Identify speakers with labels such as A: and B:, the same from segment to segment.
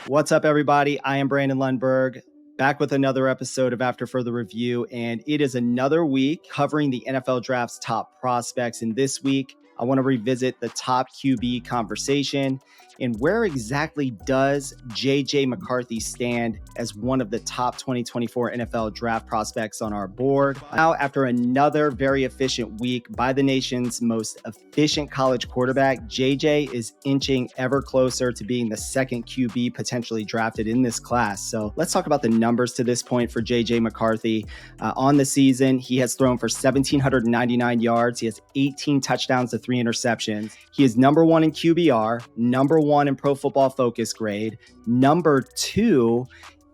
A: What's up, everybody? I am Brandon Lundberg, back with another episode of After Further Review, and it is another week covering the NFL Draft's top prospects. And this week, I want to revisit the top QB conversation and where exactly does JJ McCarthy stand as one of the top 2024 NFL draft prospects on our board. Now, after another very efficient week by the nation's most efficient college quarterback, JJ is inching ever closer to being the second QB potentially drafted in this class. So let's talk about the numbers to this point for JJ McCarthy. On the season, he has thrown for 1,799 yards. He has 18 touchdowns to 3 interceptions. He is number 1 in QBR, number 1 in Pro Football Focus grade, number 2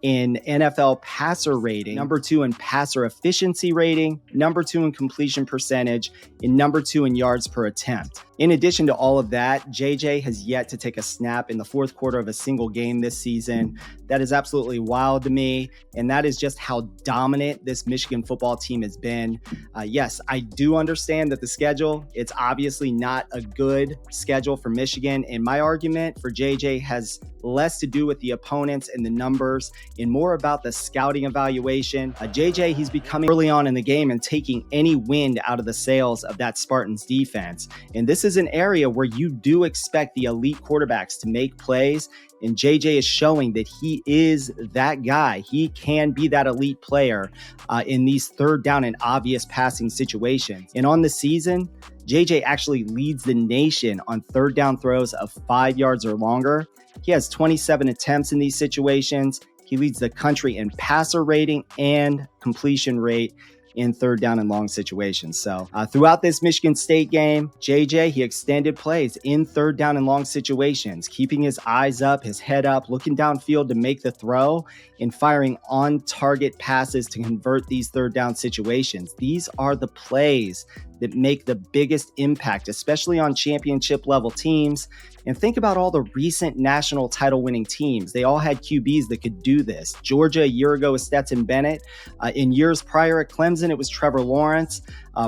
A: in NFL passer rating, number 2 in passer efficiency rating, number 2 in completion percentage, and number 2 in yards per attempt. In addition to all of that, JJ has yet to take a snap in the fourth quarter of a single game this season. That is absolutely wild to me, and that is just how dominant this Michigan football team has been. Yes, I do understand that the schedule, it's obviously not a good schedule for Michigan, and my argument for JJ has less to do with the opponents and the numbers and more about the scouting evaluation. JJ, he's becoming early on in the game and taking any wind out of the sails of that Spartans defense. And this is an area where you do expect the elite quarterbacks to make plays, and JJ is showing that he is that guy. He can be that elite player in these third down and obvious passing situations. And on the season, JJ actually leads the nation on third down throws of 5 yards or longer. He has 27 attempts in these situations. He leads the country in passer rating and completion rate in third down and long situations. So throughout this Michigan State game, JJ, he extended plays in third down and long situations, keeping his eyes up, his head up, looking downfield to make the throw and firing on target passes to convert these third down situations. These are the plays that make the biggest impact, especially on championship level teams. And think about all the recent national title winning teams. They all had QBs that could do this. Georgia a year ago was Stetson Bennett. In years prior at Clemson, it was Trevor Lawrence.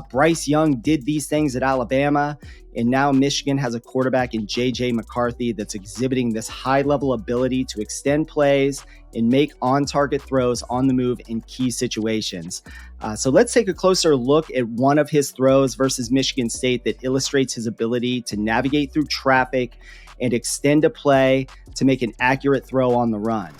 A: Bryce Young did these things at Alabama. And now Michigan has a quarterback in JJ McCarthy that's exhibiting this high level ability to extend plays and make on-target throws on the move in key situations. So let's take a closer look at one of his throws versus Michigan State that illustrates his ability to navigate through traffic and extend a play to make an accurate throw on the run.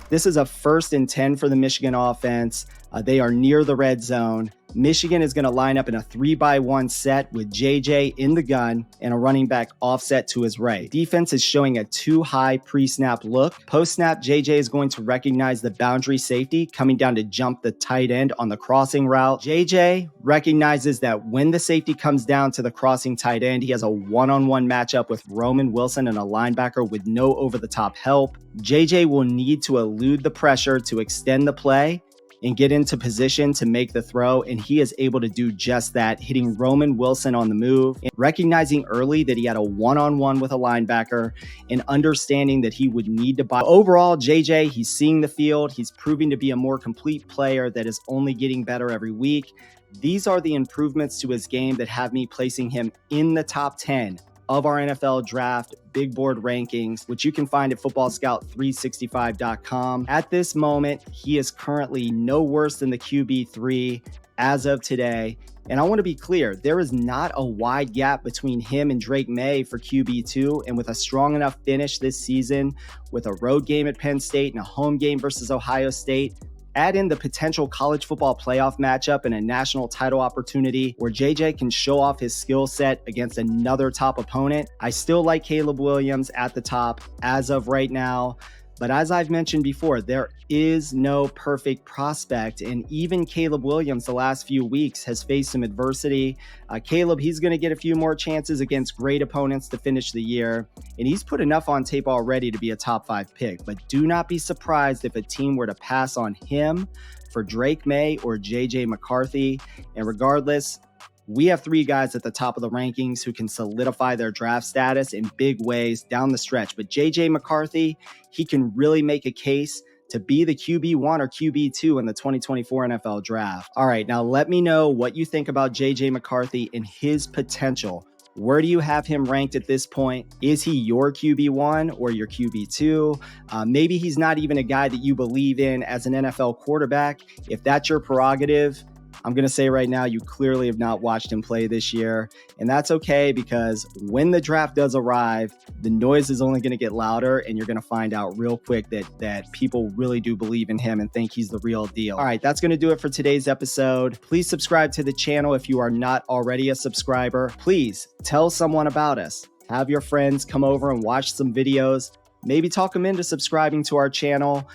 A: This is a 1st and 10 for the Michigan offense. They are near the red zone. Michigan is going to line up in a 3-by-1 set with JJ in the gun and a running back offset to his right. Defense is showing a too high pre-snap look. Post-snap, JJ is going to recognize the boundary safety coming down to jump the tight end on the crossing route. JJ recognizes that when the safety comes down to the crossing tight end, he has a one-on-one matchup with Roman Wilson and a linebacker with no over-the-top help. JJ will need to elude the pressure to extend the play and get into position to make the throw, and he is able to do just that, hitting Roman Wilson on the move, and recognizing early that he had a one-on-one with a linebacker and understanding that he would need to buy. Overall, JJ, he's seeing the field. He's proving to be a more complete player that is only getting better every week. These are the improvements to his game that have me placing him in the top 10 of our NFL draft big board rankings, which you can find at footballscout365.com. At this moment, he is currently no worse than the QB3 as of today. And I want to be clear, there is not a wide gap between him and Drake Maye for QB2. And with a strong enough finish this season, with a road game at Penn State and a home game versus Ohio State, add in the potential college football playoff matchup and a national title opportunity where JJ can show off his skill set against another top opponent. I still like Caleb Williams at the top as of right now. But as I've mentioned before, there is no perfect prospect. And even Caleb Williams the last few weeks has faced some adversity. Caleb, he's going to get a few more chances against great opponents to finish the year. And he's put enough on tape already to be a top 5 pick. But do not be surprised if a team were to pass on him for Drake Maye or JJ McCarthy. And regardless, we have 3 guys at the top of the rankings who can solidify their draft status in big ways down the stretch. But JJ McCarthy, he can really make a case to be the QB1 or QB2 in the 2024 NFL draft. All right, now let me know what you think about JJ McCarthy and his potential Where do you have him ranked at this point? Is he your QB1 or your QB2? Maybe he's not even a guy that you believe in as an NFL quarterback. If that's your prerogative, I'm going to say right now, you clearly have not watched him play this year. And that's okay, because when the draft does arrive, the noise is only going to get louder, and you're going to find out real quick that people really do believe in him and think he's the real deal. All right, that's going to do it for today's episode. Please subscribe to the channel if you are not already a subscriber. Please tell someone about us. Have your friends come over and watch some videos. Maybe talk them into subscribing to our channel.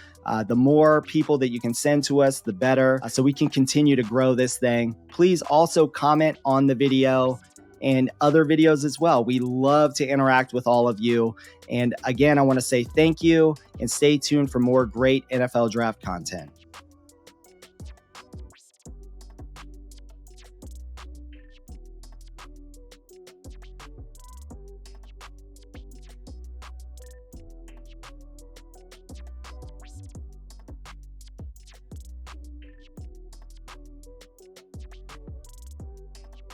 A: The more people that you can send to us, the better, so we can continue to grow this thing. Please also comment on the video and other videos as well. We love to interact with all of you. And again, I want to say thank you, and stay tuned for more great NFL draft content.